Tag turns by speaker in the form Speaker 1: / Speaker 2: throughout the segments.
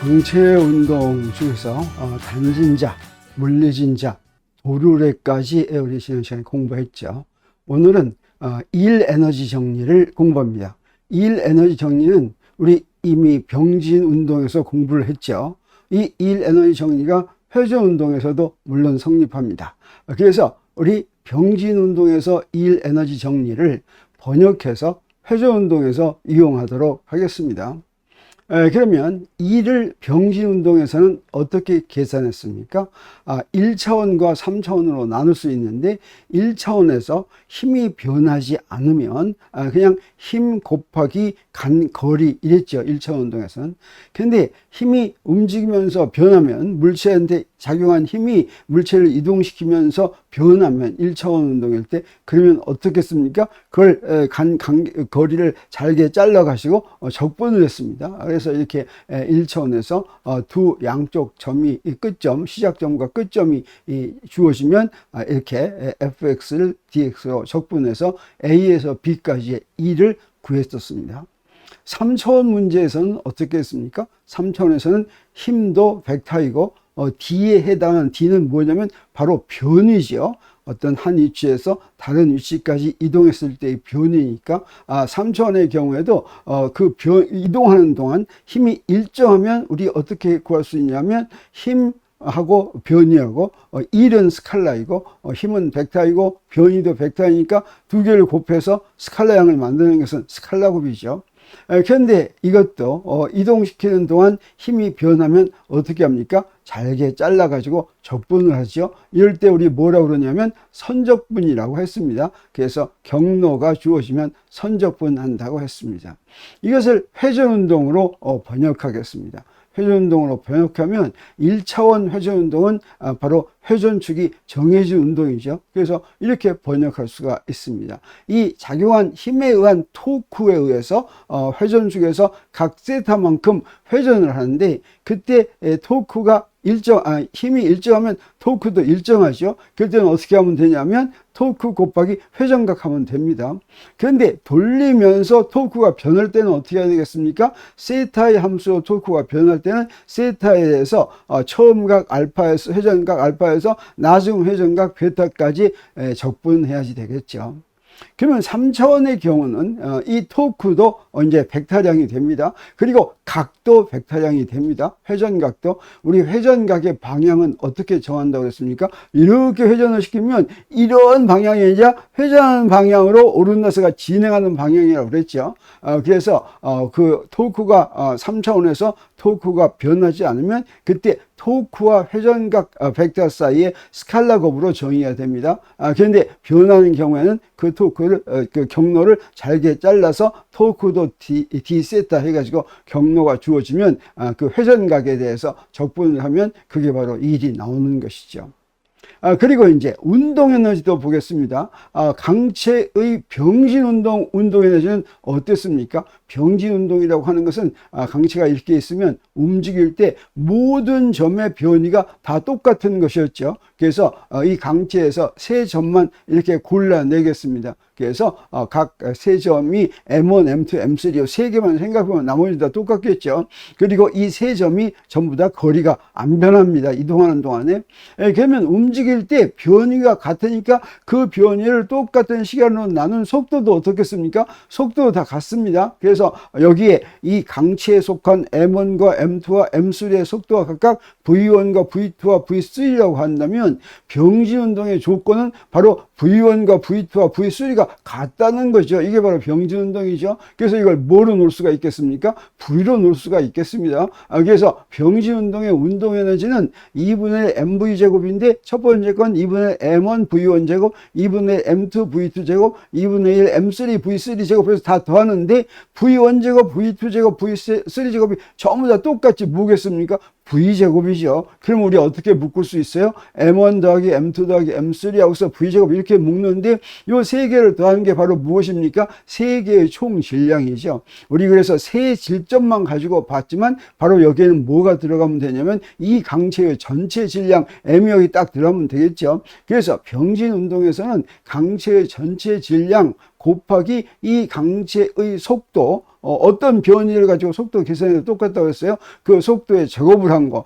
Speaker 1: 강체 운동 중에서 단진자, 물리진자, 도르래까지 우리 지난 시간에 공부했죠. 오늘은 일 에너지 정리를 공부합니다. 일 에너지 정리는 우리 이미 병진 운동에서 공부를 했죠. 이 일 에너지 정리가 회전 운동에서도 물론 성립합니다. 그래서 우리 병진 운동에서 일 에너지 정리를 번역해서 회전 운동에서 이용하도록 하겠습니다. 그러면 이를 병진 운동에서는 어떻게 계산했습니까? 1차원과 3차원으로 나눌 수 있는데 1차원에서 힘이 변하지 않으면 그냥 힘 곱하기 간 거리 이랬죠. 1차원 운동에서는. 근데 힘이 움직이면서 변하면 물체한테 작용한 힘이 물체를 이동시키면서 변하면 1차원 운동일 때 그러면 어떻겠습니까? 그걸 거리를 잘게 잘라 가지고 적분을 했습니다. 그래서 이렇게 1차원에서 두 양쪽 점이 끝점, 시작점과 끝점이 주어지면 이렇게 fx를 dx로 적분해서 a에서 b까지의 E를 구했었습니다. 3차원 문제에서는 어떻게 했습니까? 3차원에서는 힘도 벡터이고 D에 해당하는 D는 뭐냐면 바로 변이죠. 어떤 한 위치에서 다른 위치까지 이동했을 때의 변이니까 3차원의 경우에도 이동하는 동안 힘이 일정하면 우리 어떻게 구할 수 있냐면 힘하고 변이하고 일은 스칼라이고 힘은 벡터이고 변이도 벡터이니까 두 개를 곱해서 스칼라양을 만드는 것은 스칼라곱이죠. 그런데 이것도 이동시키는 동안 힘이 변하면 어떻게 합니까? 잘게 잘라 가지고 적분을 하죠. 이럴 때 우리 뭐라고 그러냐면 선적분이라고 했습니다. 그래서 경로가 주어지면 선적분 한다고 했습니다. 이것을 회전운동으로 번역하겠습니다. 회전운동으로 번역하면 1차원 회전운동은 바로 회전축이 정해진 운동이죠. 그래서 이렇게 번역할 수가 있습니다. 이 작용한 힘에 의한 토크에 의해서 회전축에서 각 세타만큼 회전을 하는데 그때 토크가 힘이 일정하면 토크도 일정하죠. 그럴 때는 어떻게 하면 되냐면 토크 곱하기 회전각 하면 됩니다. 그런데 돌리면서 토크가 변할 때는 어떻게 해야 되겠습니까? 세타의 함수로 토크가 변할 때는 세타에 대해서 처음 각 알파에서 회전각 알파에서 나중 회전각 베타까지 적분해야지 되겠죠. 그러면 3차원의 경우는 이 토크도 이제 벡터량이 됩니다. 그리고 각도 벡터량이 됩니다. 회전각도. 우리 회전각의 방향은 어떻게 정한다고 했습니까? 이렇게 회전을 시키면 이런 방향이 아니라 회전하는 방향으로 오른나스가 진행하는 방향이라고 그랬죠. 그래서 그 토크가 3차원에서 토크가 변하지 않으면 그때 토크와 회전각 벡터 사이에 스칼라곱으로 정의해야 됩니다. 그런데 변하는 경우에는 그 토크를 그 경로를 잘게 잘라서 토크도 d 세타 해가지고 경로가 주어지면 그 회전각에 대해서 적분을 하면 그게 바로 일이 나오는 것이죠. 그리고 이제 운동 에너지도 보겠습니다. 강체의 병진 운동 에너지는 어땠습니까? 병진 운동이라고 하는 것은 강체가 이렇게 있으면 움직일 때 모든 점의 변이가 다 똑같은 것이었죠. 그래서 이 강체에서 세 점만 이렇게 골라내겠습니다. 그래서 각 세 점이 M1, M2, M3 세 개만 생각하면 나머지 다 똑같겠죠. 그리고 이 세 점이 전부 다 거리가 안 변합니다. 이동하는 동안에. 그러면 움직일 때 변이가 같으니까 그 변이를 똑같은 시간으로 나눈 속도도 어떻겠습니까? 속도도 다 같습니다. 그래서 여기에 이 강체에 속한 M1과 M2와 M3의 속도가 각각 V1과 V2와 V3라고 한다면 병진 운동의 조건은 바로 V1과 V2와 V3가 같다는 거죠. 이게 바로 병진 운동이죠. 그래서 이걸 뭐로 놓을 수가 있겠습니까? V로 놓을 수가 있겠습니다. 그래서 병진 운동의 운동 에너지는 2분의 1 mv 제곱인데 첫 번째 건 2분의 1 m1 v1 제곱, 2분의 1 m2 v2 제곱, 2분의 1 m3 v3 제곱해서 다 더하는데 v1 제곱, v2 제곱, v3 제곱이 전부 다 똑같이 뭐겠습니까? V제곱이죠. 그럼 우리 어떻게 묶을 수 있어요? M1 더하기 M2 더하기 M3 하고서 V제곱 이렇게 묶는데 요 세 개를 더하는 게 바로 무엇입니까? 세 개의 총 질량이죠. 우리 그래서 세 질점만 가지고 봤지만 바로 여기에는 뭐가 들어가면 되냐면 이 강체의 전체 질량 M이 여기 딱 들어가면 되겠죠. 그래서 병진 운동에서는 강체의 전체 질량 곱하기 이 강체의 속도 어떤 변이를 가지고 속도 계산해도 똑같다고 했어요. 그 속도의 제곱을 한 거,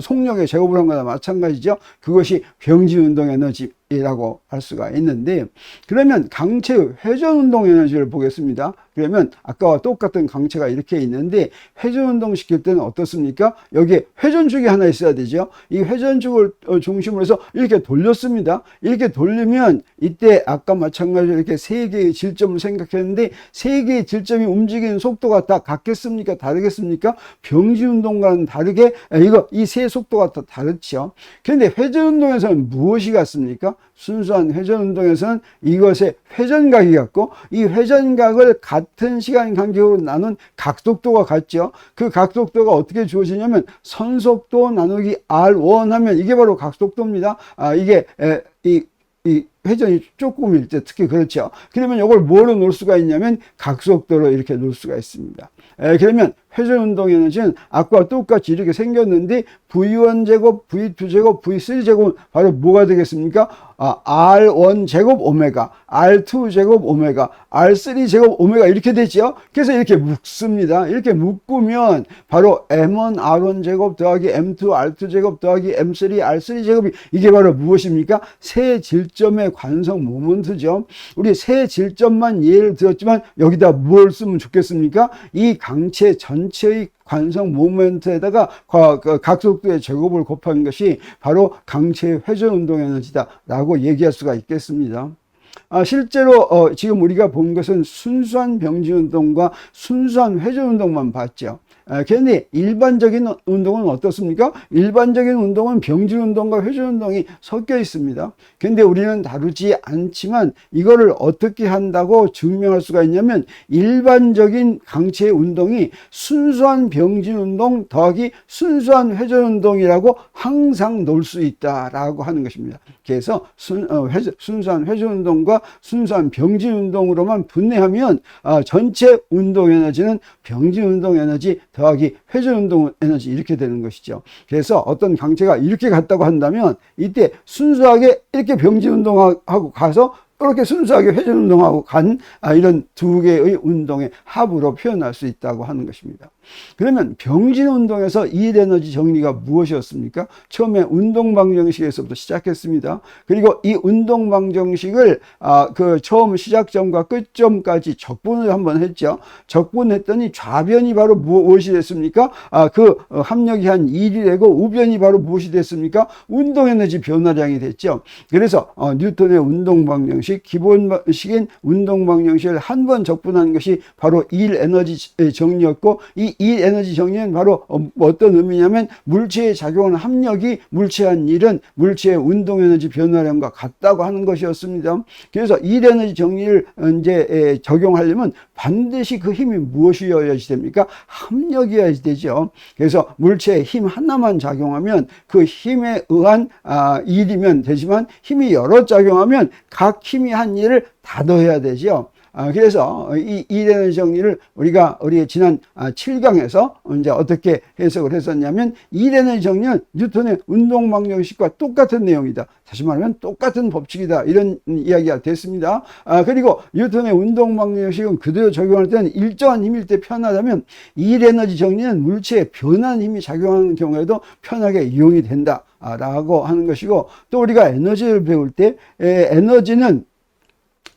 Speaker 1: 속력의 제곱을 한 거나 마찬가지죠. 그것이 병진운동 에너지라고 할 수가 있는데, 그러면 강체의 회전운동 에너지를 보겠습니다. 그러면 아까와 똑같은 강체가 이렇게 있는데, 회전운동 시킬 때는 어떻습니까? 여기에 회전축이 하나 있어야 되죠. 이 회전축을 중심으로 해서 이렇게 돌렸습니다. 이렇게 돌리면 이때 아까 마찬가지로 이렇게 세 개의 질점을 생각했는데, 세 개의 질점이 움직이는 속도가 다 같겠습니까? 다르겠습니까? 병진운동과는 다르게 이 세 속도가 다 다르죠. 그런데 회전운동에서는 무엇이 같습니까? 순수한 회전운동에서는 이것의 회전각이 같고, 이 회전각을 같은 시간 간격으로 나눈 각속도가 같죠. 그 각속도가 어떻게 주어지냐면 선속도 나누기 R1 하면 이게 바로 각속도입니다. 이게 이 회전이 조금일 때 특히 그렇죠. 그러면 이걸 뭐로 놓을 수가 있냐면 각속도로 이렇게 놓을 수가 있습니다. 그러면 회전운동 에너지는 아까와 똑같이 이렇게 생겼는데 V1 제곱, V2 제곱, V3 제곱은 바로 뭐가 되겠습니까? R1 제곱 오메가, R2 제곱 오메가, R3 제곱 오메가 이렇게 되죠. 그래서 이렇게 묶습니다. 이렇게 묶으면 바로 M1 R1 제곱 더하기 M2 R2 제곱 더하기 M3 R3 제곱이 이게 바로 무엇입니까? 세 질점의 관성 모멘트죠. 우리 세 질점만 예를 들었지만 여기다 뭘 쓰면 좋겠습니까? 이 강체 전체의 관성 모멘트에다가 각속도의 제곱을 곱한 것이 바로 강체의 회전운동 에너지다라고 얘기할 수가 있겠습니다. 실제로 지금 우리가 본 것은 순수한 병진운동과 순수한 회전운동만 봤죠. 그런데 일반적인 운동은 어떻습니까? 일반적인 운동은 병진운동과 회전운동이 섞여 있습니다. 그런데 우리는 다루지 않지만 이거를 어떻게 한다고 증명할 수가 있냐면, 일반적인 강체 운동이 순수한 병진운동 더하기 순수한 회전운동이라고 항상 놓을 수 있다라고 하는 것입니다. 그래서 순수한 회전운동과 순수한 병진운동으로만 분해하면 전체 운동 에너지는 병진운동 에너지 더하기 회전운동 에너지 이렇게 되는 것이죠. 그래서 어떤 강체가 이렇게 갔다고 한다면 이때 순수하게 이렇게 병진운동하고 가서 이렇게 순수하게 회전운동하고 간 이런 두 개의 운동의 합으로 표현할 수 있다고 하는 것입니다. 그러면 병진운동에서 일에너지 정리가 무엇이었습니까? 처음에 운동방정식에서부터 시작했습니다. 그리고 이 운동방정식을 그 처음 시작점과 끝점까지 적분을 한번 했죠. 적분했더니 좌변이 바로 무엇이 됐습니까? 그 합력이 한 1이 되고 우변이 바로 무엇이 됐습니까? 운동에너지 변화량이 됐죠. 그래서 뉴턴의 운동방정식, 기본식인 운동방정식을 한 번 적분한 것이 바로 일에너지 정리였고, 이 에너지 정리는 바로 어떤 의미냐면 물체에 작용하는 합력이 물체한 일은 물체의 운동 에너지 변화량과 같다고 하는 것이었습니다. 그래서 에너지 정리를 이제 적용하려면 반드시 그 힘이 무엇이어야지 됩니까? 합력이어야지 되죠. 그래서 물체에 힘 하나만 작용하면 그 힘에 의한 일이면 되지만, 힘이 여러 작용하면 각 힘이 한 일을 다 더해야 되죠. 그래서 이 에너지 정리를 우리가 우리 지난 7강에서 이제 어떻게 해석을 했었냐면, 에너지 정리는 뉴턴의 운동방정식과 똑같은 내용이다. 다시 말하면 똑같은 법칙이다. 이런 이야기가 됐습니다. 그리고 뉴턴의 운동방정식은 그대로 적용할 때는 일정한 힘일 때 편하다면, 에너지 정리는 물체에 변한 힘이 작용하는 경우에도 편하게 이용이 된다. 라고 하는 것이고, 또 우리가 에너지를 배울 때 에너지는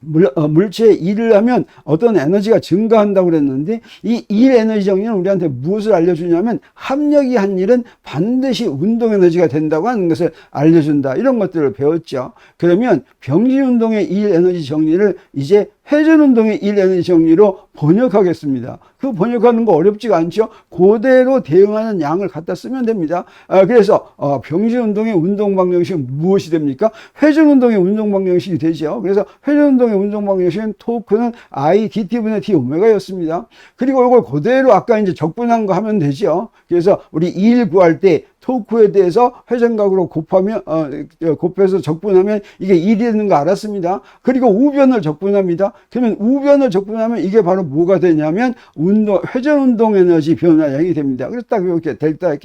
Speaker 1: 물체에 일을 하면 어떤 에너지가 증가한다고 그랬는데, 이 일 에너지 정리는 우리한테 무엇을 알려주냐면, 합력이 한 일은 반드시 운동 에너지가 된다고 하는 것을 알려준다. 이런 것들을 배웠죠. 그러면 병진운동의 일 에너지 정리를 이제 회전운동의 일 에너지 정리로 번역하겠습니다. 그 번역하는 거 어렵지가 않죠. 그대로 대응하는 양을 갖다 쓰면 됩니다. 그래서 병진운동의 운동방정식은 무엇이 됩니까? 회전운동의 운동방정식이 되죠. 그래서 회전운동의 운동방정식은 토크는 I dt분의 d 오메가였습니다. 그리고 이걸 그대로 아까 이제 적분한 거 하면 되죠. 그래서 우리 2일 구할 때 토크에 대해서 회전각으로 곱해서 적분하면 이게 1이 되는 거 알았습니다. 그리고 우변을 적분합니다. 그러면 우변을 적분하면 이게 바로 뭐가 되냐면 회전 운동 에너지 변화량이 됩니다. 그래서 딱 이렇게 델타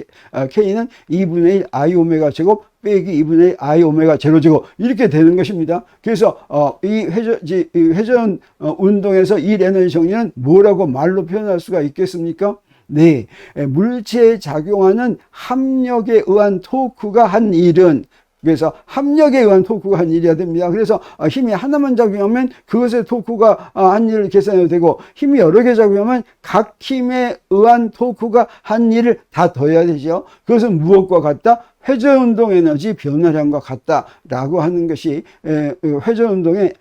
Speaker 1: K는 2분의 1 I 오메가 제곱 빼기 2분의 1 I 오메가 제로 제곱 이렇게 되는 것입니다. 그래서 이 회전 운동에서 이 에너지 정리는 뭐라고 말로 표현할 수가 있겠습니까? 네, 물체에 작용하는 합력에 의한 토크가 한 일은, 그래서 합력에 의한 토크가 한 일이어야 됩니다. 그래서 힘이 하나만 작용하면 그것의 토크가 한 일을 계산해도 되고, 힘이 여러 개 작용하면 각 힘에 의한 토크가 한 일을 다 더해야 되죠. 그것은 무엇과 같다? 회전운동 에너지 변화량과 같다라고 하는 것이 회전운동의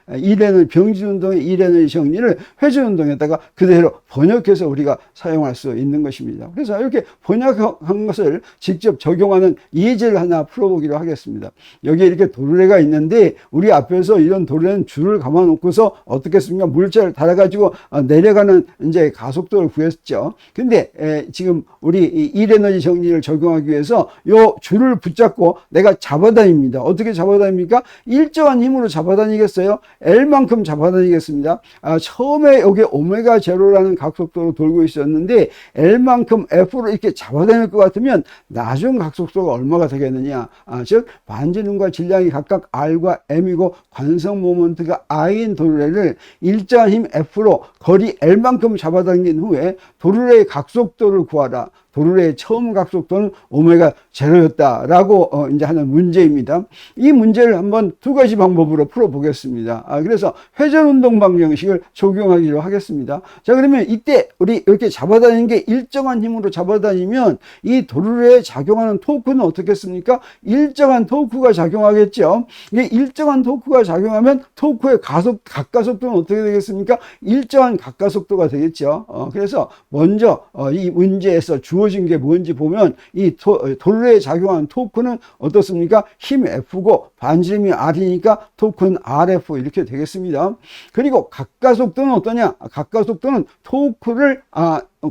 Speaker 1: 병진운동의 일에너지 정리를 회전운동에다가 그대로 번역해서 우리가 사용할 수 있는 것입니다. 그래서 이렇게 번역한 것을 직접 적용하는 예제를 하나 풀어보기로 하겠습니다. 여기에 이렇게 도르래가 있는데 우리 앞에서 이런 도르래는 줄을 감아 놓고서 어떻게 했습니까? 물체를 달아가지고 내려가는 이제 가속도를 구했죠. 근데 지금 우리 일에너지 정리를 적용하기 위해서 요 줄을 붙잡고 내가 잡아다닙니다. 어떻게 잡아다닙니까? 일정한 힘으로 잡아다니겠어요? L만큼 잡아다니겠습니다. 처음에 여기 오메가 제로라는 각속도로 돌고 있었는데 L만큼 F로 이렇게 잡아다닐 것 같으면 나중 각속도가 얼마가 되겠느냐? 즉 반지름과 질량이 각각 R과 M이고 관성 모먼트가 I인 도르래를 일정한 힘 F로 거리 L만큼 잡아당긴 후에 도르래의 각속도를 구하라. 도르래의 처음 각속도는 오메가 제로였다라고 이제 하는 문제입니다. 이 문제를 한번 두 가지 방법으로 풀어보겠습니다. 그래서 회전운동 방정식을 적용하기로 하겠습니다. 자, 그러면 이때 우리 이렇게 잡아다니는 게 일정한 힘으로 잡아다니면 이 도르래에 작용하는 토크는 어떻겠습니까? 일정한 토크가 작용하겠죠. 이게 일정한 토크가 작용하면 토크의 각가속도는 어떻게 되겠습니까? 일정한 각가속도가 되겠죠. 그래서 먼저 이 문제에서 주어진 게 뭔지 보면 이 도르래에 작용하는 토크는 어떻습니까? 힘 F고 반지름이 R이니까 토크는 RF 이렇게 되겠습니다. 그리고 각가속도는 어떠냐? 각가속도는 토크를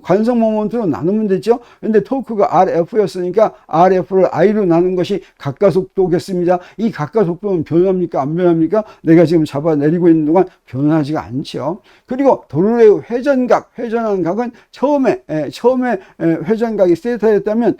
Speaker 1: 관성 모먼트로 나누면 되죠. 근데 토크가 RF였으니까 RF를 I로 나눈 것이 각가속도겠습니다. 이 각가속도는 변합니까? 안 변합니까? 내가 지금 잡아내리고 있는 동안 변하지가 않죠. 그리고 도르래의 회전하는 각은 처음에 회전각이 세타였다면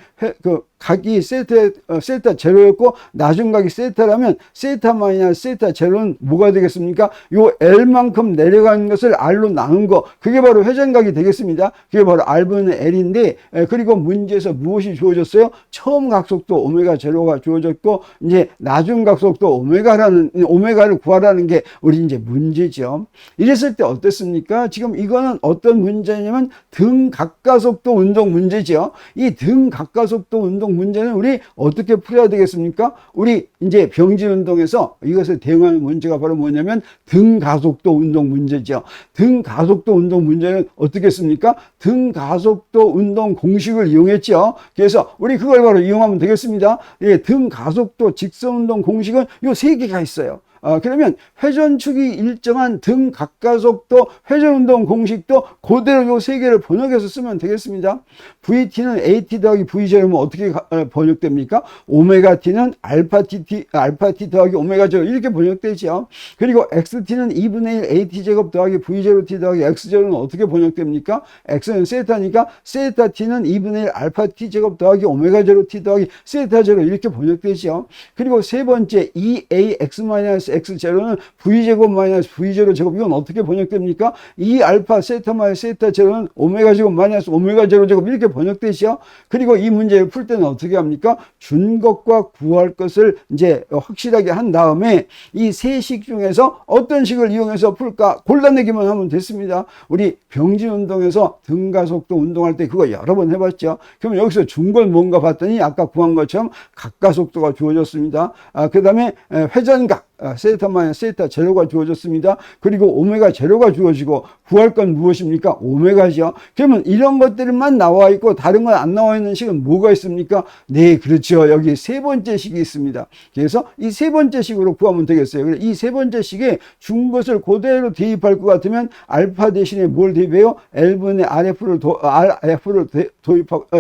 Speaker 1: 각이 세타 제로였고 나중 각이 세타라면 세타 마이너스 세타 제로는 뭐가 되겠습니까? 요 L만큼 내려가는 것을 R로 나눈 거, 그게 바로 회전각이 되겠습니다. 그게 바로 R분의 L인데, 그리고 문제에서 무엇이 주어졌어요? 처음 각속도 오메가 제로가 주어졌고, 이제 나중 각속도 오메가를 구하라는 게 우리 이제 문제죠. 이랬을 때 어땠습니까? 지금 이거는 어떤 문제냐면 등 각가속도 운동 문제죠. 이 등 각가속도 운동 문제는 우리 어떻게 풀어야 되겠습니까? 우리 이제 병진 운동에서 이것을 대응하는 문제가 바로 뭐냐면 등 가속도 운동 문제죠. 등 가속도 운동 문제는 어떻게 했습니까? 등 가속도 운동 공식을 이용했죠. 그래서 우리 그걸 바로 이용하면 되겠습니다. 등 가속도 직선 운동 공식은 요 세 개가 있어요. 그러면 회전축이 일정한 등 각가속도 회전운동 공식도 그대로 요 세 개를 번역해서 쓰면 되겠습니다. VT는 AT 더하기 V0면 어떻게 번역됩니까? 오메가 T는 알파 T 더하기 오메가 제로 이렇게 번역되죠. 그리고 XT는 2분의 1 AT 제곱 더하기 V0 T 더하기 X0는 어떻게 번역됩니까? X는 세타니까 세타 T는 2분의 1 알파 T 제곱 더하기 오메가 제로 T 더하기 세타 제로 이렇게 번역되죠. 그리고 세 번째 EAX 마이너스 X0는 V제곱 마이너스 V0 제곱, 이건 어떻게 번역됩니까? 이 알파 세타 마이너스 세타 제로는 오메가 제곱 마이너스 오메가 제로 제곱 이렇게 번역되죠. 그리고 이 문제를 풀 때는 어떻게 합니까? 준 것과 구할 것을 이제 확실하게 한 다음에 이 세 식 중에서 어떤 식을 이용해서 풀까 골라내기만 하면 됐습니다. 우리 병진 운동에서 등가속도 운동할 때 그거 여러 번 해봤죠. 그럼 여기서 준 건 뭔가 봤더니 아까 구한 것처럼 각가속도가 주어졌습니다. 그 다음에 회전각, 세타 마이너스 세타 제로가 주어졌습니다. 그리고 오메가 제로가 주어지고 구할 건 무엇입니까? 오메가죠. 그러면 이런 것들만 나와 있고 다른 건 안 나와 있는 식은 뭐가 있습니까? 네, 그렇죠. 여기 세 번째 식이 있습니다. 그래서 이 세 번째 식으로 구하면 되겠어요. 이 세 번째 식에 준 것을 그대로 대입할 것 같으면 알파 대신에 뭘 대입해요? L분의 RF를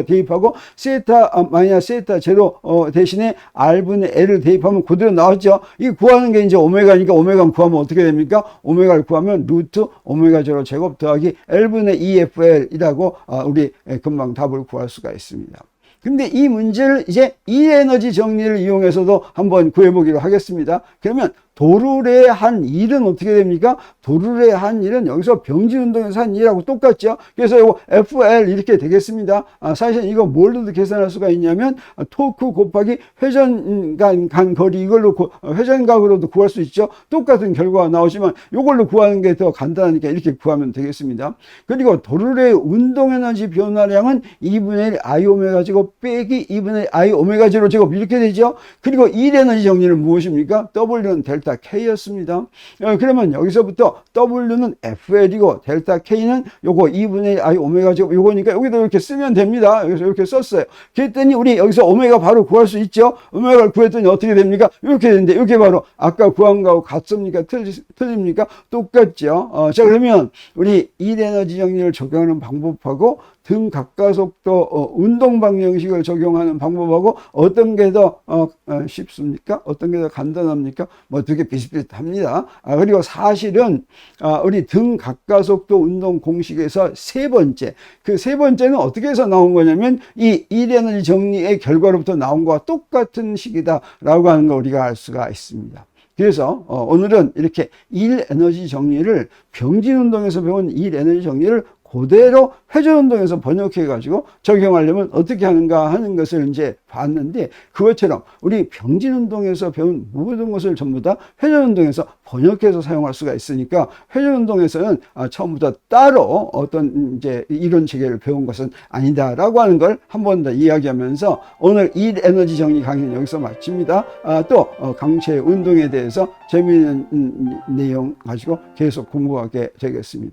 Speaker 1: 대입하고 세타 마이너스 세타 제로 대신에 R분의 L을 대입하면 그대로 나왔죠. 이 구하는 게 이제 오메가니까 오메가 구하면 어떻게 됩니까? 오메가를 구하면 루트 오메가 제로 제곱 더하기 L분의 EFL이라고 우리 금방 답을 구할 수가 있습니다. 근데 이 문제를 이제 이 에너지 정리를 이용해서도 한번 구해보기로 하겠습니다. 그러면 도룰의 한 일은 어떻게 됩니까? 도룰의 한 일은 여기서 병진운동에서 한 일하고 똑같죠. 그래서 이거 FL 이렇게 되겠습니다. 사실 이거 뭘로도 계산할 수가 있냐면 토크 곱하기 회전간 간 거리 이걸로 회전각으로도 구할 수 있죠. 똑같은 결과가 나오지만 이걸로 구하는 게 더 간단하니까 이렇게 구하면 되겠습니다. 그리고 도룰의 운동에너지 변화량은 2분의 1 I 오메가 제곱 빼기 2분의 1 I 오메가 제로 제곱 이렇게 되죠. 그리고 일 에너지 정리는 무엇입니까? W는 델타 K였습니다. 그러면 여기서부터 W는 FL이고 델타 K는 요거 2분의 1 I 오메가 제곱 요거니까 여기도 이렇게 쓰면 됩니다. 여기서 이렇게 썼어요. 그랬더니 우리 여기서 오메가 바로 구할 수 있죠. 오메가를 구했더니 어떻게 됩니까? 이렇게 되는데 이게 바로 아까 구한 거하고 같습니까? 틀립니까? 똑같죠. 자, 그러면 우리 일 에너지 정리를 적용하는 방법하고 등 각가속도 운동 방정식을 적용하는 방법하고 어떤 게 더 쉽습니까? 어떤 게 더 간단합니까? 뭐 되게 비슷비슷합니다. 그리고 사실은 우리 등 각가속도 운동 공식에서 세 번째, 그 세 번째는 어떻게 해서 나온 거냐면 이 일에너지 정리의 결과로부터 나온 거와 똑같은 식이다라고 하는 걸 우리가 알 수가 있습니다. 그래서 오늘은 이렇게 일 에너지 정리를 병진운동에서 배운 일 에너지 정리를 그대로 회전운동에서 번역해가지고 적용하려면 어떻게 하는가 하는 것을 이제 봤는데 그것처럼 우리 병진운동에서 배운 모든 것을 전부 다 회전운동에서 번역해서 사용할 수가 있으니까 회전운동에서는 처음부터 따로 어떤 이제 이론 체계를 배운 것은 아니다라고 하는 걸 한 번 더 이야기하면서 오늘 일 에너지 정리 강의는 여기서 마칩니다. 또 강체 운동에 대해서 재미있는 내용 가지고 계속 공부하게 되겠습니다.